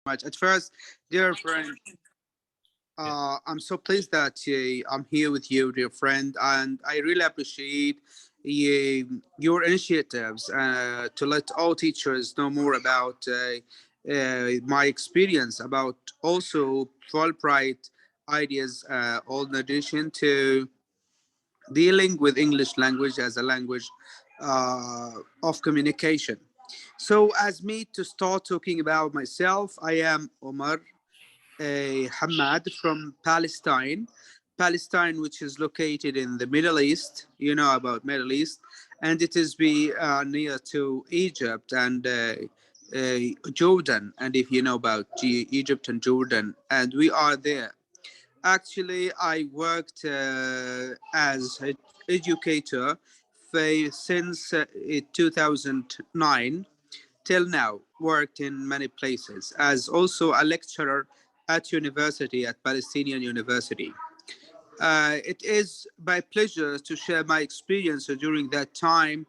much. At first, dear friend, Yeah. I'm so pleased that I'm here with you, dear friend, and I really appreciate your initiatives to let all teachers know more about my experience, about also Fulbright ideas, all in addition to dealing with English language as a language of communication. So, as me to start talking about myself, I am Omar Hamad from Palestine. Palestine, which is located in the Middle East, you know about Middle East, and it is be near to Egypt and Jordan. And if you know about Egypt and Jordan, and we are there. Actually, I worked as an educator since 2009 till now. Worked in many places as also a lecturer at university at Palestinian University. It is my pleasure to share my experience during that time,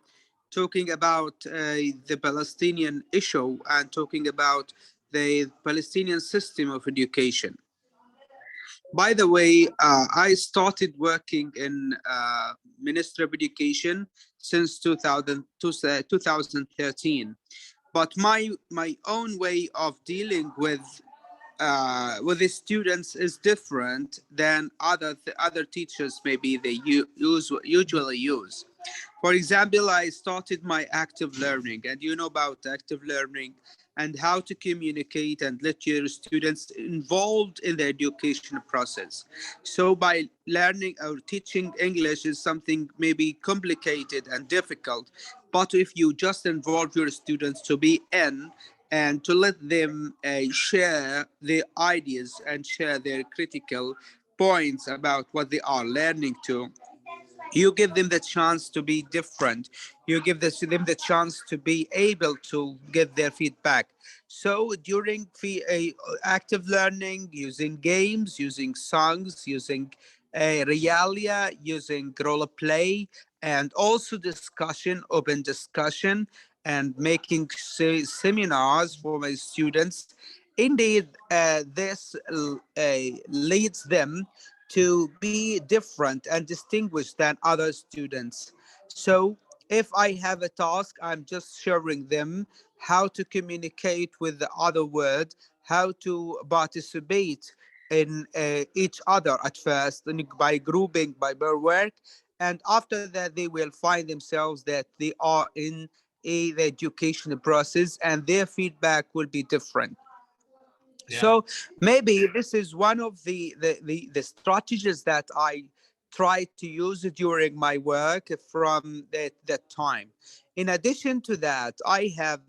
talking about the Palestinian issue and talking about the Palestinian system of education. By the way, I started working in Ministry of Education since 2013. But my own way of dealing with the students is different than other teachers maybe they usually use. For example, I started my active learning, and you know about active learning and how to communicate and let your students involved in the education process. So by learning or teaching English is something maybe complicated and difficult, but if you just involve your students to be in and to let them share their ideas and share their critical points about what they are learning to, you give them the chance to be different. You give them the chance to be able to get their feedback. So during active learning, using games, using songs, using realia, using role play, and also discussion, open discussion, and making seminars for my students. Indeed, this leads them to be different and distinguished than other students. So, if I have a task, I'm just showing them how to communicate with the other word, how to participate in each other at first, and by grouping, by their work, and after that, they will find themselves that they are in the education process, and their feedback will be different. Yeah. So maybe this is one of the strategies that I try to use during my work from that time. In addition to that, I have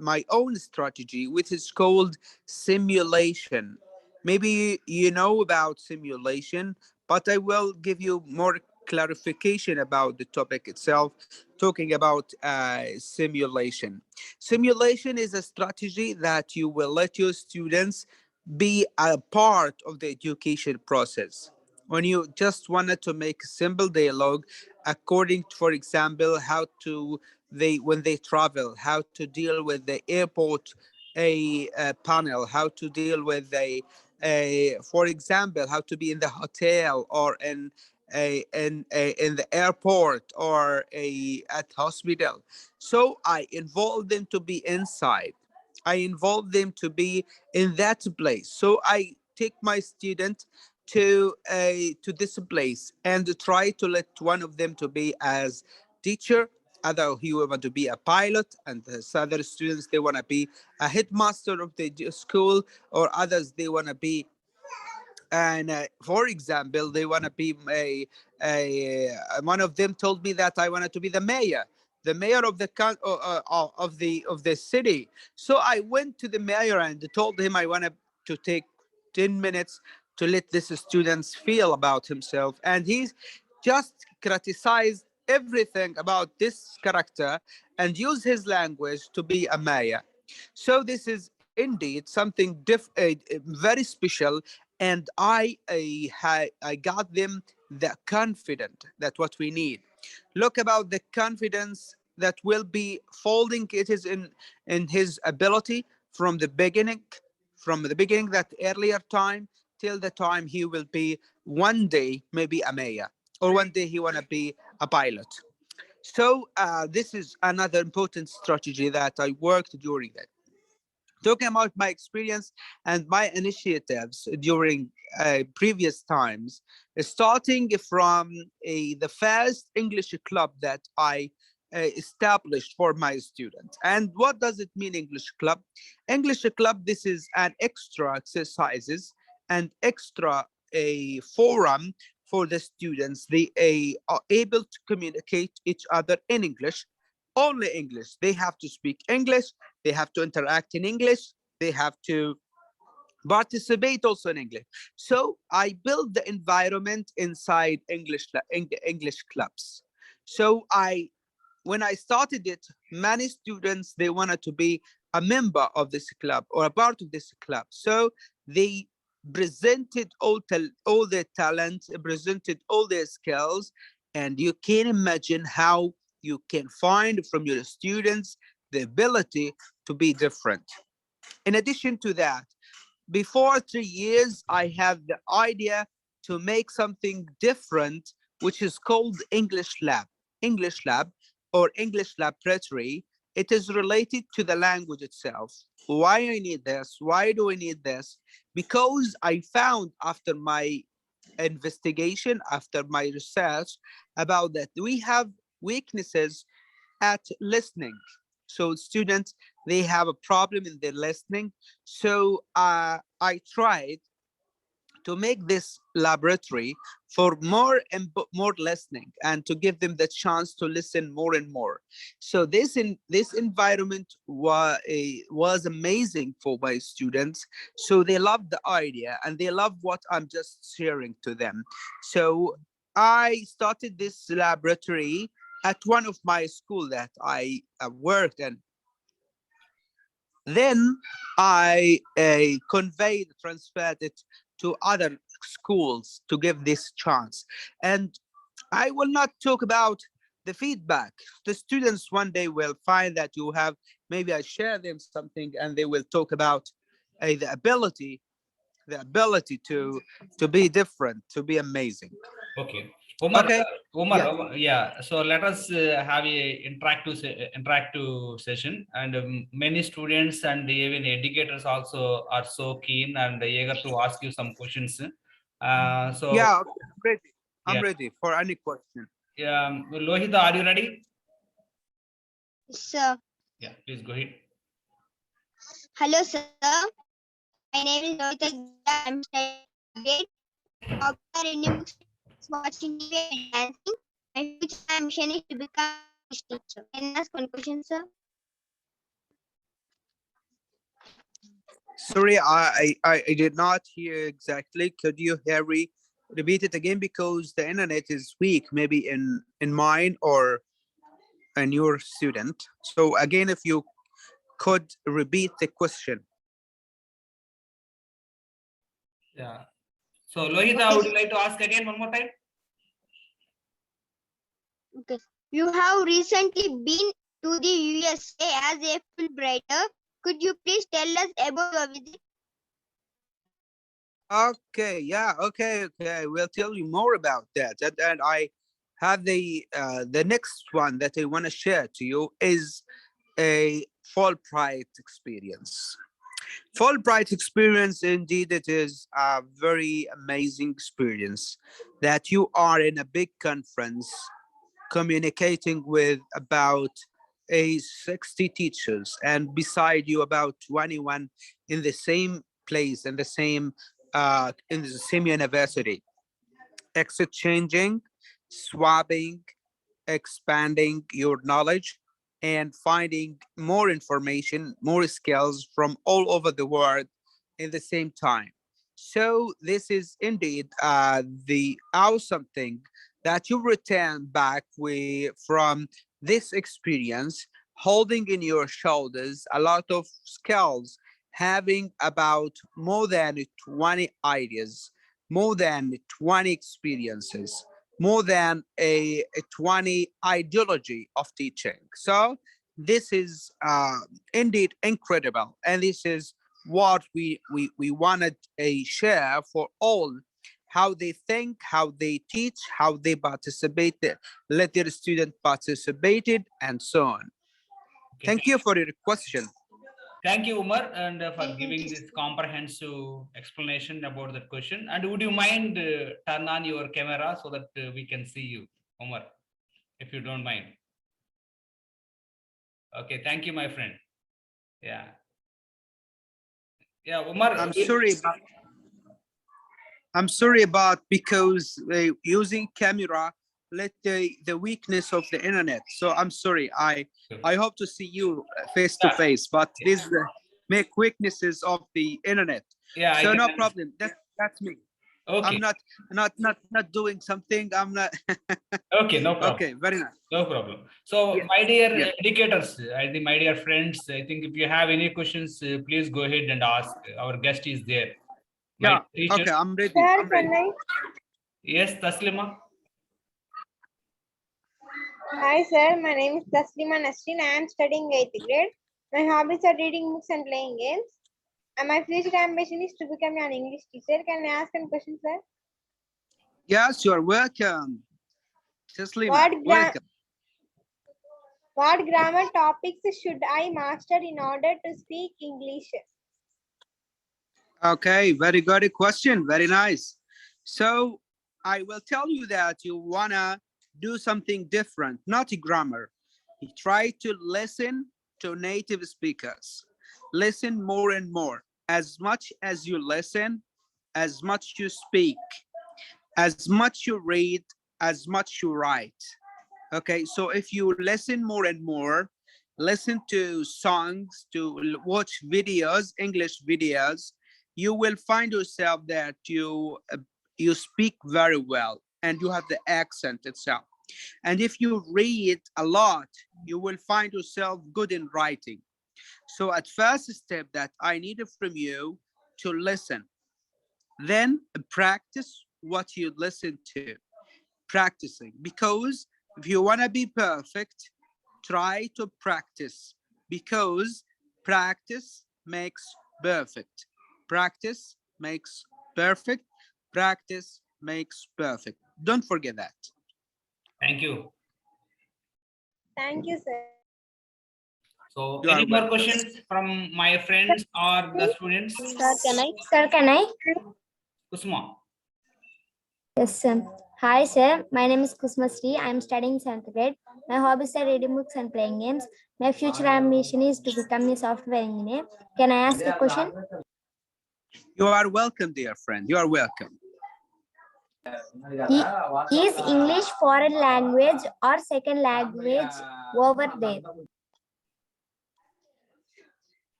my own strategy, which is called simulation. Maybe you know about simulation, but I will give you more clarification about the topic itself, talking about simulation. Simulation is a strategy that you will let your students be a part of the education process. When you just wanted to make a simple dialogue, according to, for example, how to they when they travel, how to deal with the airport a panel, how to deal with for example, how to be in the hotel or in the airport or at hospital. So I involve them to be inside. I involve them to be in that place. So I take my student to this place and try to let one of them to be as teacher, other he will want to be a pilot, and the other students they want to be a headmaster of the school, or others they want to be, and for example they want to be one of them told me that I wanted to be the mayor of the of the city. So I went to the mayor and told him I wanted to take 10 minutes to let this students feel about himself, and he's just criticized everything about this character and use his language to be a mayor. So this is indeed something very special, and I got them the confident that what we need. Look about the confidence that will be folding it is in his ability from the beginning, from the beginning, that earlier time, till the time he will be one day maybe a mayor, or one day he want to be a pilot. So this is another important strategy that I worked during that. Talking about my experience and my initiatives during previous times, starting from the first English club that I established for my students. And what does it mean, English club? English club, this is an extra exercises and extra a forum for the students. They are able to communicate each other in English, only English. They have to speak English, they have to interact in English, they have to participate also in English. So I built the environment inside English clubs. So when I started it, many students, they wanted to be a member of this club or a part of this club. So they presented all their talents, presented all their skills, and you can imagine how you can find from your students the ability to be different. In addition to that, before 3 years, I have the idea to make something different, which is called English Lab. English Lab or English Laboratory. It is related to the language itself. Why I need this? Why do I need this? Because I found after my investigation, after my research about that, we have weaknesses at listening. So students, they have a problem in their listening. So I tried to make this laboratory for more and more listening, and to give them the chance to listen more and more. So this environment was amazing for my students. So they loved the idea and they love what I'm just sharing to them. So I started this laboratory at one of my school that I worked in. Then I transferred it to other schools to give this chance. And I will not talk about the feedback. The students one day will find that you have, maybe I share them something and they will talk about the ability to be different, to be amazing. Okay. Omar, Okay. Omar, Yeah. yeah. So let us have a interactive session, and many students and even educators also are so keen and eager to ask you some questions. So Yeah. Okay. I'm ready. I'm yeah, ready for any question. Lohita, are you ready? Sir. Yeah, please go ahead. Hello, sir. My name is Lohita Gupta. I'm studying grade. Popular in books, watching TV and dancing. My future ambition is to become an English teacher. Can I ask one question, sir? Sorry, I did not hear exactly. Could you repeat it again, because the internet is weak, maybe in mine or in your student. So again, if you could repeat the question. Yeah. So Lohita, would you like to ask again one more time? Okay. You have recently been to the USA as a Fulbrighter. Could you please tell us about your visit? Okay, yeah, okay. We'll tell you more about that. And I have the next one that I want to share to you is a Fulbright experience. Fulbright experience, indeed, it is a very amazing experience that you are in a big conference communicating with about a 60 teachers, and beside you about 21 in the same place, in the same university, exchanging, swapping, expanding your knowledge, and finding more information, more skills from all over the world in the same time. So this is indeed the awesome thing, that you return back from this experience, holding in your shoulders a lot of skills, having about more than 20 ideas, more than 20 experiences, more than a 20 ideology of teaching. So this is indeed incredible, and this is what we wanted a share for all, how they think, how they teach, how they participate, let their student participated, and so on. Okay, Thank you for your question. thank you, Umar, and for Thank giving you. this comprehensive explanation about that question. And would you mind turn on your camera so that we can see you, Umar, if you don't mind? Okay, thank you, my friend. Yeah. Yeah, Umar. I'm sorry about because using camera let the weakness of the internet. So I'm sorry. I hope to see you face to face, but this make weaknesses of the internet. Yeah, I So can no understand. problem. That's me. Okay. I'm not doing something. I'm not. Okay, no problem. Okay, very nice. No problem. So, Yes, my dear yes. educators, I think, my dear friends, I think if you have any questions, please go ahead and ask. Our guest is there. My Yeah. teacher. Okay, I'm ready. Sir, I'm ready. can I? Yes, Taslima. Hi, sir. My name is Taslima Nasrin. I am studying 8th grade. My hobbies are reading books and playing games. And my future ambition is to become an English teacher. Can I ask a question, sir? Yes, you are welcome. Taslima, What, welcome. what grammar topics should I master in order to speak English? Okay, very good question. Very nice. So I will tell you that you wanna do something different, not a grammar. You try to listen to native speakers. Listen more and more. As much as you listen, as much you speak, as much you read, as much you write. Okay, so if you listen more and more, listen to songs, to watch videos, English videos, you will find yourself that you speak very well and you have the accent itself. And if you read a lot, you will find yourself good in writing. So at first step that I needed from you to listen, then practice what you listen to. Practicing, because if you want to be perfect, try to practice, because practice makes perfect. Practice makes perfect. Practice makes perfect. Don't forget that. Thank you. Thank you, sir. So, You are any more welcome. questions from my friends or the students? Sir, can I? Sir, can I? Kusma. Yes, sir. Hi, sir. My name is Kusma Sri. I am studying 7th grade. My hobbies are reading books and playing games. My future ambition is to become a software engineer. Can I ask a question? You are welcome, dear friend. You are welcome. Is English foreign language or second language over there?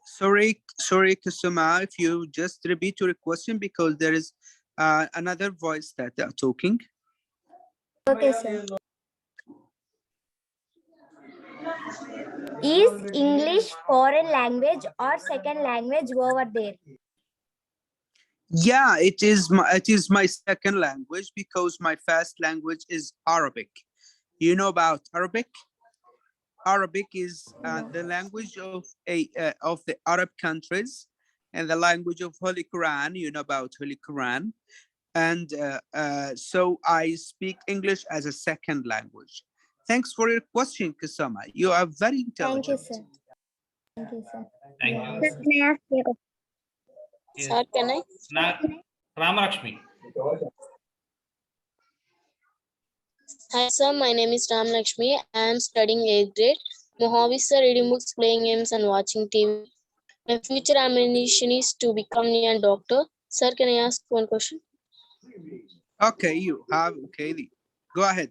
Sorry, Kusuma, if you just repeat your question, because there is another voice that are talking. Okay, sir. Is English foreign language or second language over there? Yeah, it is my second language, because my first language is Arabic. You know about Arabic? Arabic is the language of the Arab countries, and the language of Holy Quran. You know about Holy Quran, and so I speak English as a second language. Thanks for your question, Kusama. You are very Thank you, intelligent. sir. Thank you, sir. Thank Yeah, you. sir. Can I ask you a question? Yes. Sir, can I? Now, Ramalakshmi. Hi sir, my name is Ram Lakshmi. I am studying 8th grade. My hobbies are reading books, playing games and watching TV. My future ambition is to become a doctor. Sir, can I ask one question? Okay, you have okay. Go ahead.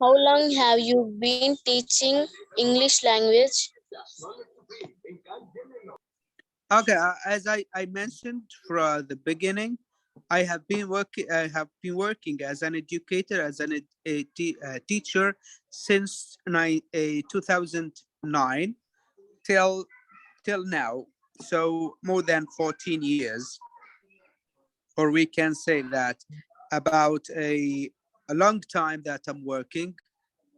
How long have you been teaching English language? Okay, as I mentioned from the beginning, I have been working as an educator, as a teacher since 2009 till now. So more than 14 years, or we can say that about a long time that I'm working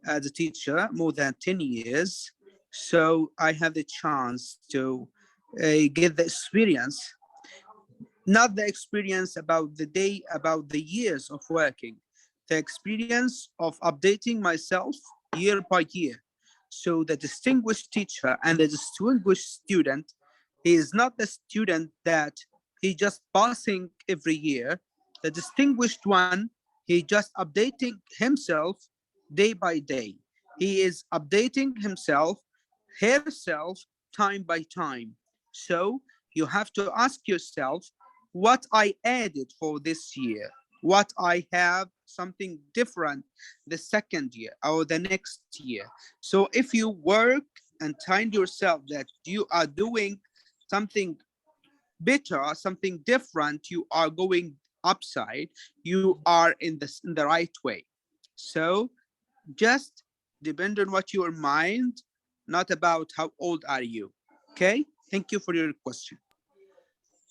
as a teacher, more than 10 years. So I have the chance to get the experience, not the experience about the day, about the years of working, the experience of updating myself year by year. So the distinguished teacher and the distinguished student, he is not the student that he just passing every year. The distinguished one, he just updating himself day by day. He is updating himself, herself, time by time. So you have to ask yourself what I added for this year, what I have something different the second year or the next year. So if you work and find yourself that you are doing something better, something different, you are going upside, you are in the right way. So just depend on what your mind, not about how old are you. Okay, thank you for your question.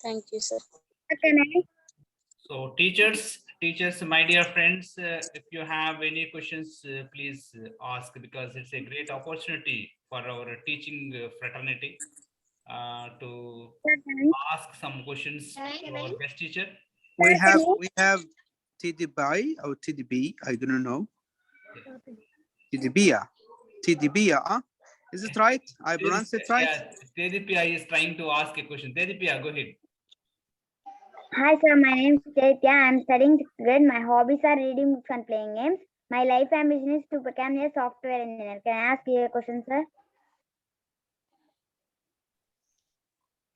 Thank you, sir. Can I? So teachers, my dear friends, if you have any questions, please ask, because it's a great opportunity for our teaching fraternity to ask some questions to our guest teacher. We have TDB or TDB, I don't know. TDB, TDB, is it right? I pronounce it right? Yeah, Tedipia is trying to ask a question. Tedipia, go ahead. Hi sir, my name is Chaitya. I am studying 6th grade. My hobbies are reading books and playing games. My life ambition is to become a software engineer. Can I ask you a question, sir?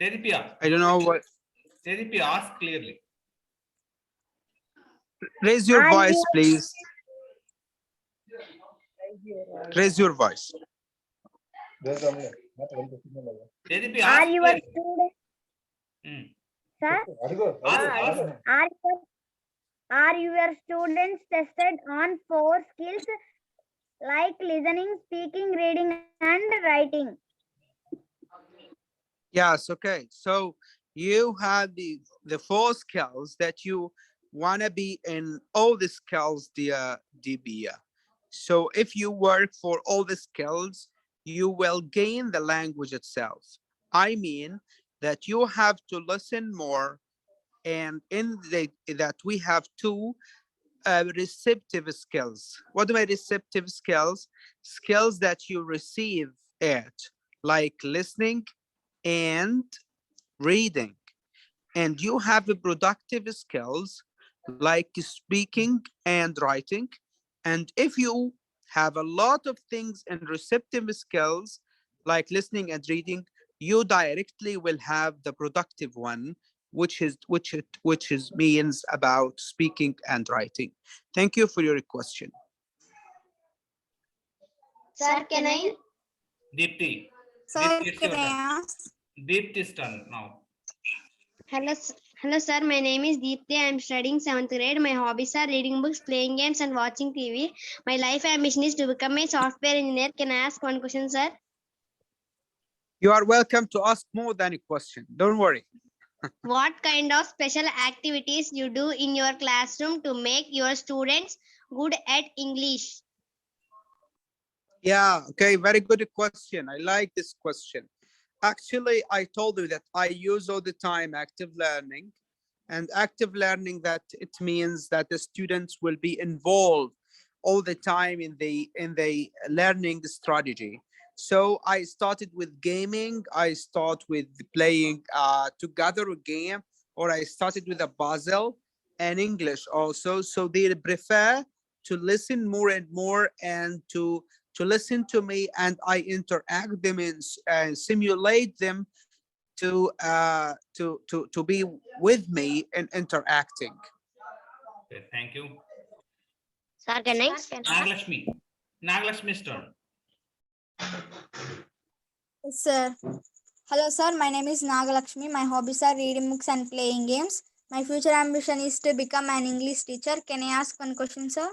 Tedipia, I don't know what. Tedipia, ask clearly. Raise your Are voice, you please. Raise your voice. Tedipia, are ask your clearly. students, sir? Ask. Are your students tested on 4 skills like listening, speaking, reading, and writing? Yes, okay. So you have the 4 skills that you want to be in all the skills, the DB. So if you work for all the skills, you will gain the language itself. I mean that you have to listen more, and in that we have 2 receptive skills. What do I receptive skills? Skills that you receive it, like listening and reading. And you have a productive skills like speaking and writing. And if you have a lot of things in receptive skills like listening and reading, you directly will have the productive one, which is means about speaking and writing. Thank you for your question. Sir, can I? Deepti. Sir, Deepti, it's can your I turn. ask? Deepti's turn now. Hello, sir. My name is Deepthi. I am studying 7th grade. My hobbies are reading books, playing games, and watching TV. My life ambition is to become a software engineer. Can I ask one question, sir? You are welcome to ask more than a question. Don't worry. What kind of special activities you do in your classroom to make your students good at English? Yeah, okay, very good question. I like this question. Actually, I told you that I use all the time active learning, and active learning, that it means that the students will be involved all the time in the learning strategy. So I started with gaming. I start with playing together a game, or I started with a puzzle and English also. So they prefer to listen more and more, and to listen to me, and I interact them and simulate them to be with me and interacting. Okay, thank you. Sir, can I? Naglakshmi. Naglakshmi's turn. Sir. Hello, sir. My name is Nagalakshmi. My hobbies are reading books and playing games. My future ambition is to become an English teacher. Can I ask one question, sir?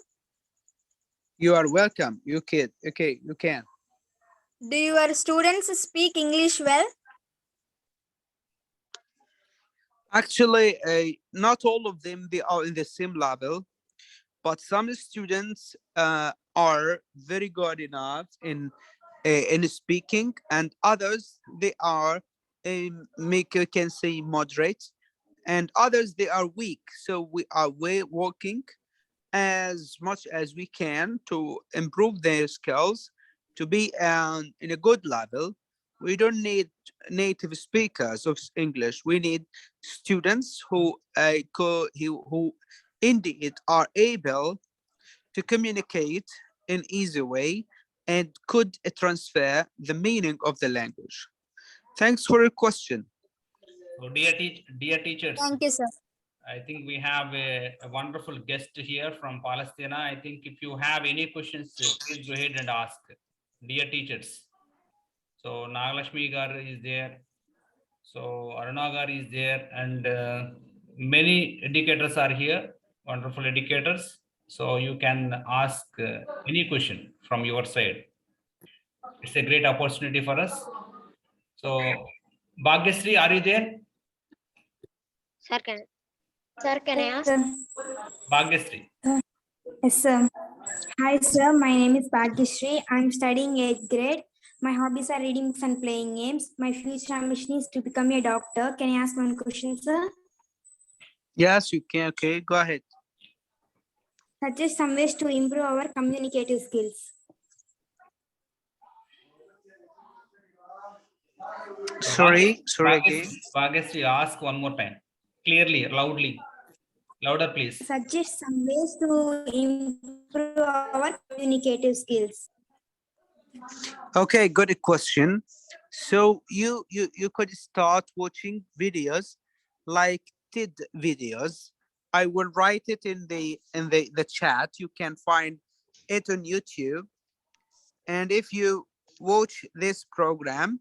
You are welcome. You kid. Okay, you can. Do your students speak English well? Actually, not all of them, they are in the same level, but some students are very good enough in speaking, and others they are make you can say moderate, and others they are weak. So we are working as much as we can to improve their skills to be in a good level. We don't need native speakers of English. We need students who indeed are able to communicate in easy way and could transfer the meaning of the language. Thanks for your question. So dear teachers, Thank you, sir. I think we have a wonderful guest here from Palestine. I think if you have any questions, please go ahead and ask, dear teachers. So Nagalakshmi gar is there. So Aruna gar is there, and many educators are here, wonderful educators. So you can ask any question from your side. It's a great opportunity for us. So Bhagyasri, are you there? Sir, can I ask? Sir. Bhagyasri. Yes, sir. Hi, sir. My name is Bhagyashree. I'm studying 8th grade. My hobbies are reading books and playing games. My future ambition is to become a doctor. Can I ask one question, sir? Yes, you can. Okay, go ahead. Suggest some ways to improve our communicative skills. Sorry again. Bhagyasri, ask one more time. Clearly, loudly. Louder, please. Suggest some ways to improve our communicative skills. Okay, good question. So you could start watching videos like TED videos. I will write it in the chat. You can find it on YouTube. And if you watch this program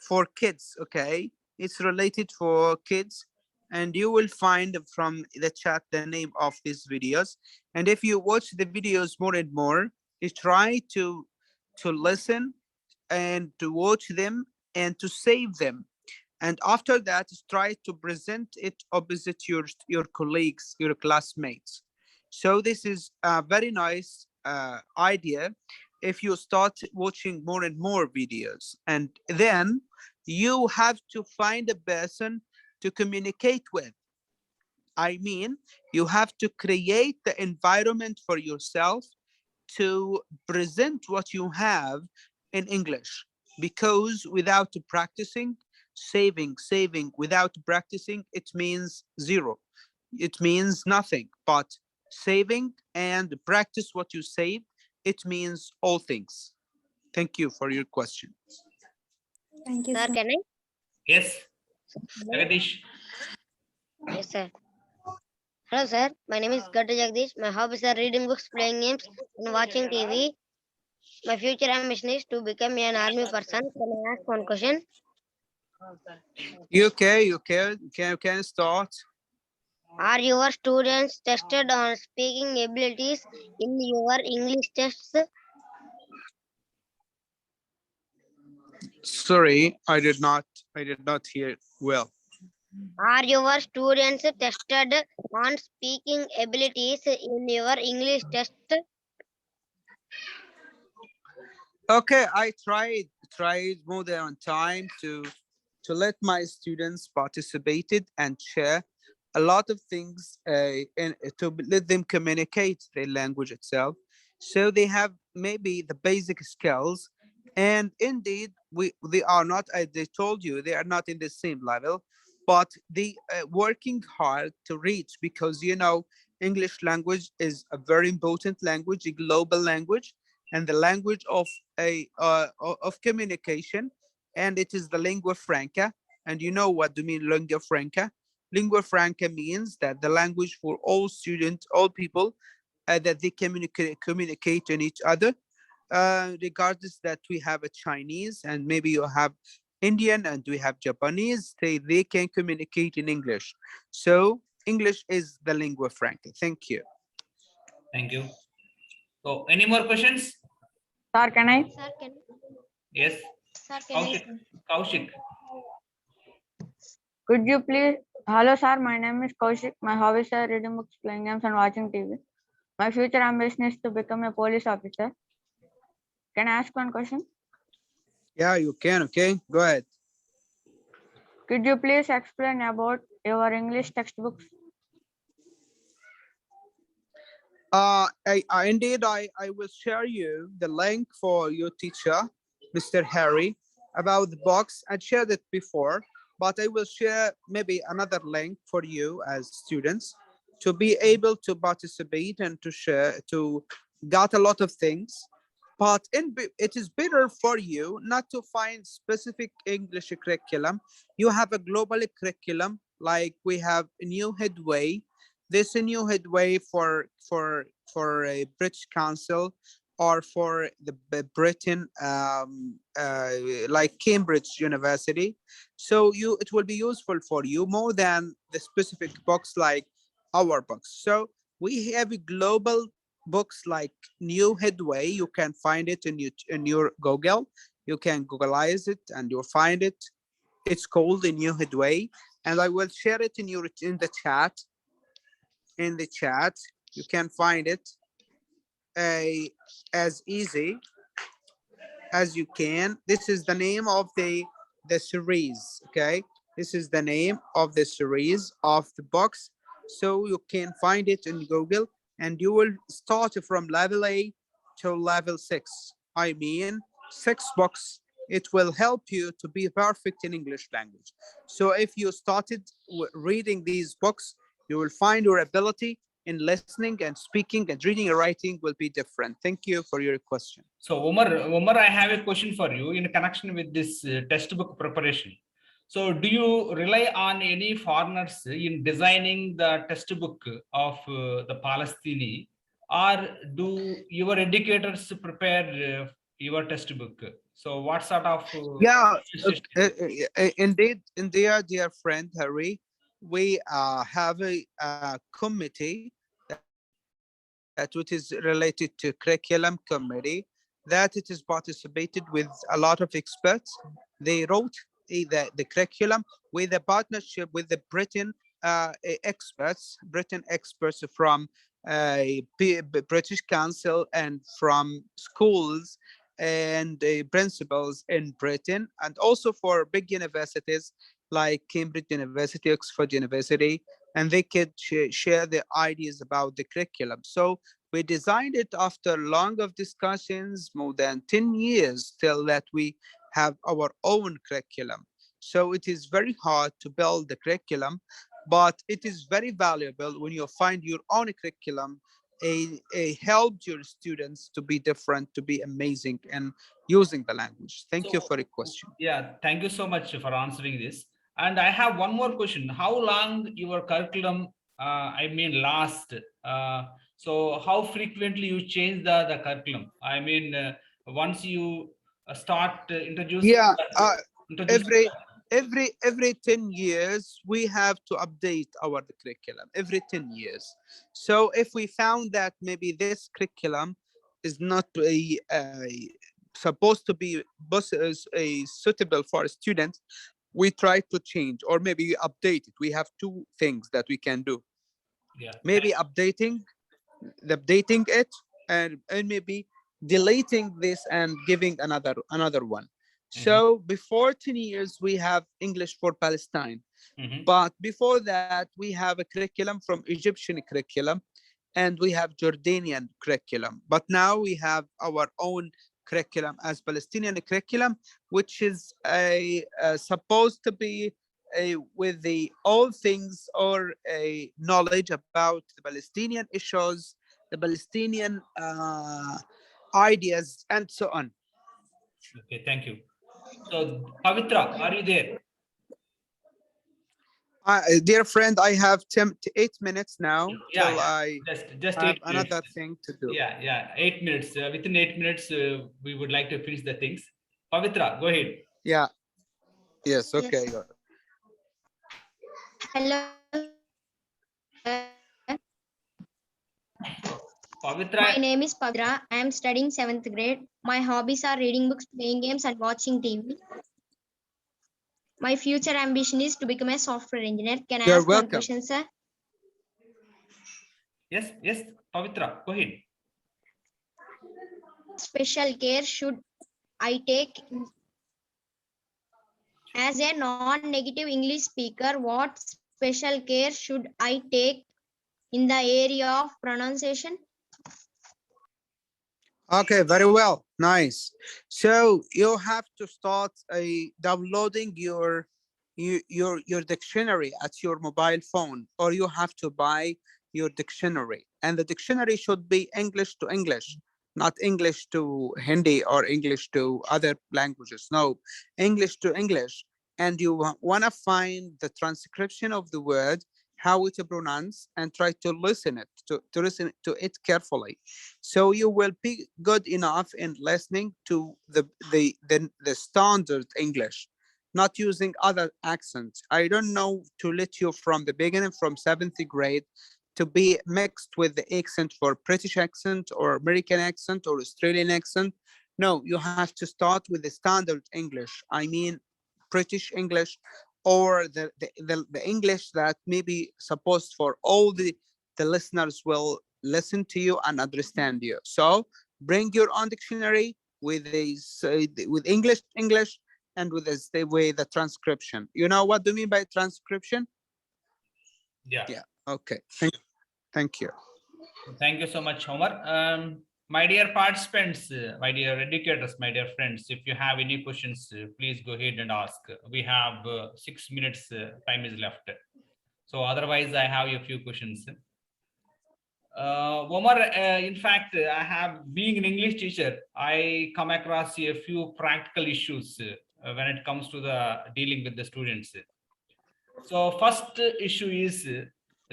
for kids, okay, it's related for kids, and you will find from the chat the name of these videos. And if you watch the videos more and more, you try to listen and to watch them and to save them, and after that try to present it opposite your colleagues, your classmates. So this is a very nice idea. If you start watching more and more videos, and then you have to find a person to communicate with. I mean, you have to create the environment for yourself to present what you have in English, because without practicing, saving without practicing, it means zero. It means nothing. But saving and practice what you save, it means all things. Thank you for your question. Thank you, Sir, sir. can I? Yes, Jagadish. Yes, sir. Hello, sir. My name is Gatta Jagdish. My hobbies are reading books, playing games, and watching TV. My future ambition is to become an army person. Can I ask one question? You can start. Are your students tested on speaking abilities in your English tests? Sorry, I did not hear well. Are your students tested on speaking abilities in your English test? Okay, I tried more than one time to let my students participated and share a lot of things and to let them communicate their language itself, so they have maybe the basic skills. And indeed, they are not, as they told you, they are not in the same level, but they working hard to reach, because English language is a very important language, a global language, and the language of communication, and it is the lingua franca. And you know what do you mean lingua franca? Lingua franca means that the language for all students, all people, that they communicate in each other, regardless that we have a Chinese and maybe you have Indian and we have Japanese, they can communicate in English. So English is the lingua franca. Thank you. Thank you. So, any more questions? Sir, can I? Sir, can Yes, Sir, can I? Kaushik. Could you please? Hello, sir. My name is Kaushik. My hobbies are reading books, playing games, and watching TV. My future ambition is to become a police officer. Can I ask one question? Yeah, you can. Okay, go ahead. Could you please explain about your English textbooks? I will share you the link for your teacher, Mr. Harry, about the box. I shared it before, but I will share maybe another link for you as students to be able to participate and to share, to get a lot of things. But it is better for you not to find specific English curriculum. You have a global curriculum, like we have a new headway. This a new headway for a British Council or for the Britain, like Cambridge University. So it will be useful for you more than the specific books like our books. So we have a global books like New Headway. You can find it in your Google. You can Googleize it and you'll find it. It's called the New Headway, and I will share it in the chat. In the chat, you can find it as easy as you can. This is the name of the series. Okay, this is the name of the series of the box, so you can find it in Google, and you will start from level A to level 6. I mean 6 books. It will help you to be perfect in English language. So if you started reading these books, you will find your ability in listening and speaking and reading and writing will be different. Thank you for your question. So Omar, I have a question for you in connection with this textbook preparation. So do you rely on any foreigners in designing the textbook of the Palestine, or do your educators prepare your textbook? So what sort of Yeah, system? indeed, dear friend Harry, we have a committee that which is related to curriculum committee, that it is participated with a lot of experts. They wrote the curriculum with a partnership with the Britain experts from British Council and from schools and principals in Britain, and also for big universities like Cambridge University, Oxford University, and they could share their ideas about the curriculum. So we designed it after long of discussions, more than 10 years till that we have our own curriculum. So it is very hard to build the curriculum, but it is very valuable when you find your own curriculum. A helped your students to be different, to be amazing, and using the language. Thank you So for the question. yeah, thank you so much for answering this. And I have one more question. How long your curriculum, last? So how frequently you change the curriculum? Once you start Yeah, introduce. every 10 years we have to update our curriculum every 10 years. So if we found that maybe this curriculum is not supposed to be suitable for students, we try to change or maybe update it. We have two things that we can do. Yeah. Maybe updating it, and maybe deleting this and giving another one. So before 10 years we have English for Palestine, but before that we have a curriculum from Egyptian curriculum, and we have Jordanian curriculum, but now we have our own curriculum as Palestinian curriculum, which is supposed to be with the all things or a knowledge about the Palestinian issues, the Palestinian ideas, and so on. Okay, thank you. So Pavitra, are you there? Dear friend, I have 8 minutes now till I just have 8 minutes. another thing to do. Yeah, 8 minutes. Within 8 minutes, we would like to finish the things. Pavitra, go ahead. Yeah. Yes. Okay. Yes. Hello, sir. Pavitra. My name is Pavitra. I am studying 7th grade. My hobbies are reading books, playing games, and watching TV. My future ambition is to become a software engineer. Can I You're ask one welcome. question, sir? Yes, Pavitra, go ahead. Special care should I take As a non-native English speaker, what special care should I take in the area of pronunciation? Okay, very well. Nice. So you have to start downloading your dictionary at your mobile phone, or you have to buy your dictionary. And the dictionary should be English to English, not English to Hindi or English to other languages. No, English to English. And you want to find the transcription of the word, how it pronounce, and try to listen to it carefully, so you will be good enough in listening to the standard English, not using other accents. I don't know to let you from the beginning, from seventh grade, to be mixed with the accent for British accent or American accent or Australian accent. No, you have to start with the standard English. I mean British English, or the English that may be supposed for all the listeners will listen to you and understand you. So bring your own dictionary with with English, and with the way the transcription. You know what do you mean by transcription? Yeah. Yeah. Okay. Thank you. Thank you so much, Homer. My dear participants, my dear educators, my dear friends, if you have any questions, please go ahead and ask. We have 6 minutes time is left. So otherwise, I have a few questions. Omar, in fact, I have being an English teacher, I come across a few practical issues when it comes to the dealing with the students. So first issue is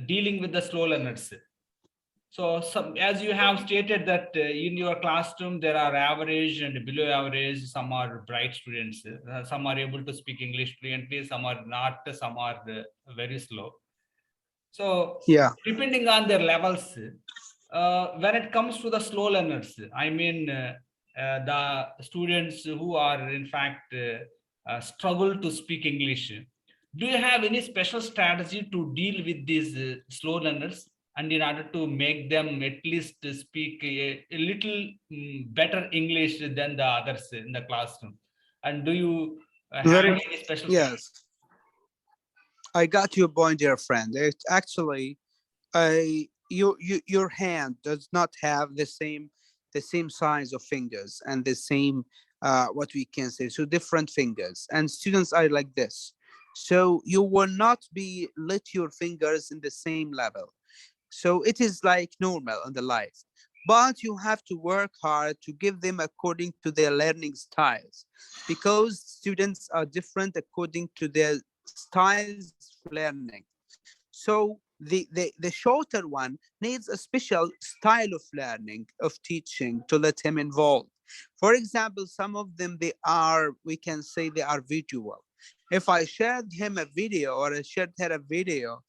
dealing with the slow learners. So as you have stated that in your classroom, there are average and below average, some are bright students, some are able to speak English fluently, some are not, some are very slow. So Yeah. depending on their levels, when it comes to the slow learners, I mean, the students who are in fact struggle to speak English, do you have any special strategy to deal with these slow learners, and in order to make them at least speak a little better English than the others in the classroom? And do you have Very any special strategy? yes. I got your point, dear friend. It's actually your hand does not have the same size of fingers and the same what we can say, so different fingers, and students are like this, so you will not be let your fingers in the same level. So it is like normal in the life, but you have to work hard to give them according to their learning styles, because students are different according to their styles of learning. So the shorter one needs a special style of learning, of teaching, to let him involve. For example, some of them, they are, we can say they are visual. If I shared him a video or I shared her a video,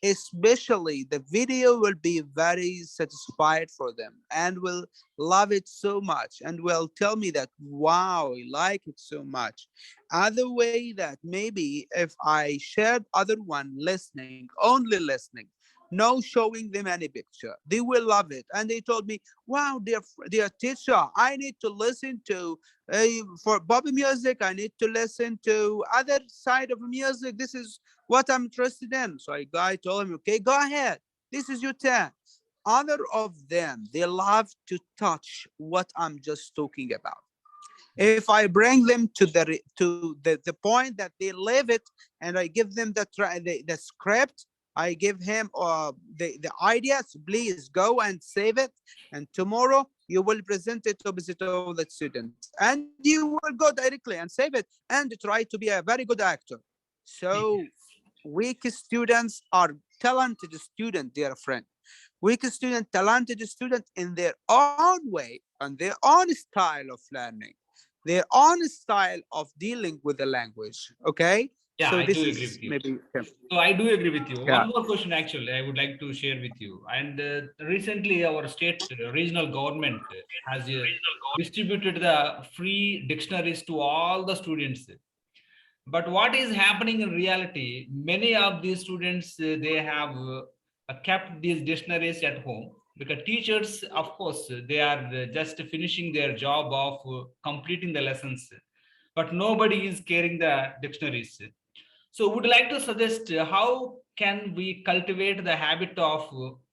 especially the video will be very satisfied for them and will love it so much and will tell me that wow, I like it so much. Other way that maybe if I shared other one listening, only listening, no showing them any picture, they will love it. And they told me, wow, dear teacher, I need to listen to for Bobby music, I need to listen to other side of music. This is what I'm interested in. So I told him, okay, go ahead. This is your turn. Other of them, they love to touch what I'm just talking about. If I bring them to the point that they live it, and I give them the script, I give him the ideas, please go and save it, and tomorrow you will present it opposite of the students, and you will go directly and save it and try to be a very good actor. So weak students are talented student, dear friend. Weak student, talented student in their own way and their own style of learning, their own style of dealing with the language. Okay, Yeah, so I this do agree is with you. maybe So I do agree with you. yeah. One more question, actually, I would like to share with you. And recently, our state regional government has distributed the free dictionaries to all the students. But what is happening in reality? Many of these students they have kept these dictionaries at home, because teachers, of course, they are just finishing their job of completing the lessons. but nobody is carrying the dictionaries. So would like to suggest how can we cultivate the habit of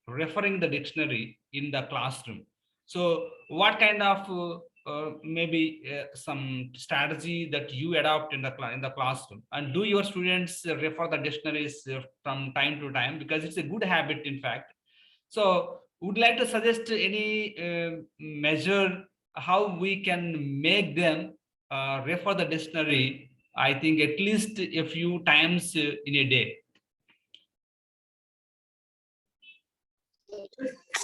referring the dictionary in the classroom? So what kind of maybe some strategy that you adopt in the classroom, and do your students refer the dictionaries from time to time, because it's a good habit in fact. So would like to suggest any measure how we can make them refer the dictionary, I think at least a few times in a day.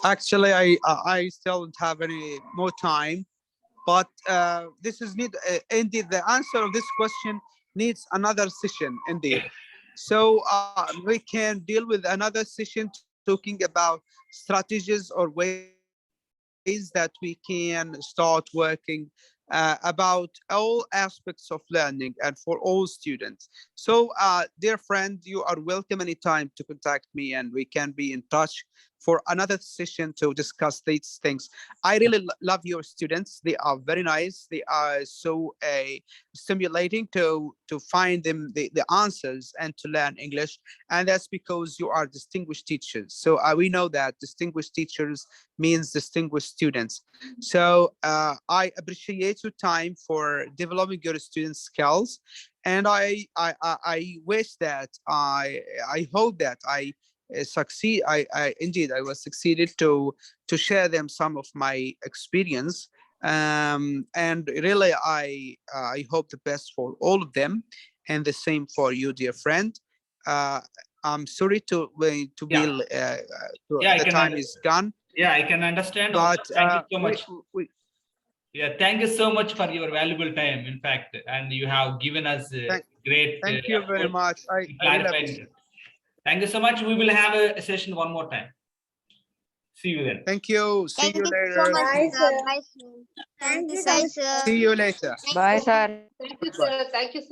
Actually, I still don't have any more time, but this is need indeed the answer of this question needs another session indeed. So we can deal with another session talking about strategies or ways that we can start working about all aspects of learning and for all students. So dear friend, you are welcome anytime to contact me and we can be in touch for another session to discuss these things. I really love your students. They are very nice. They are so stimulating to find them the answers and to learn English. And that's because you are distinguished teachers. So we know that distinguished teachers means distinguished students. So I appreciate your time for developing your students' skills, and I wish that I hope that I succeed. I indeed I was succeeded to share them some of my experience. And really I hope the best for all of them, and the same for you, dear friend. uh, I'm sorry to be Yeah, yeah, I the can time is gone, yeah, I can understand. Okay, but thank you so we, much. we Yeah, thank you so much for your valuable time, in fact, and you have given us thank, great thank you very effort much. in I really clarifying. appreciate. Thank you so much. We will have a session one more time. See you then. Thank you. See Thank you you so later. much, Bye, sir. sir. Bye, sir. Thank you, Bye, sir. sir. See you later. Bye, sir. Thank you, Bye. sir. Thank you, sir.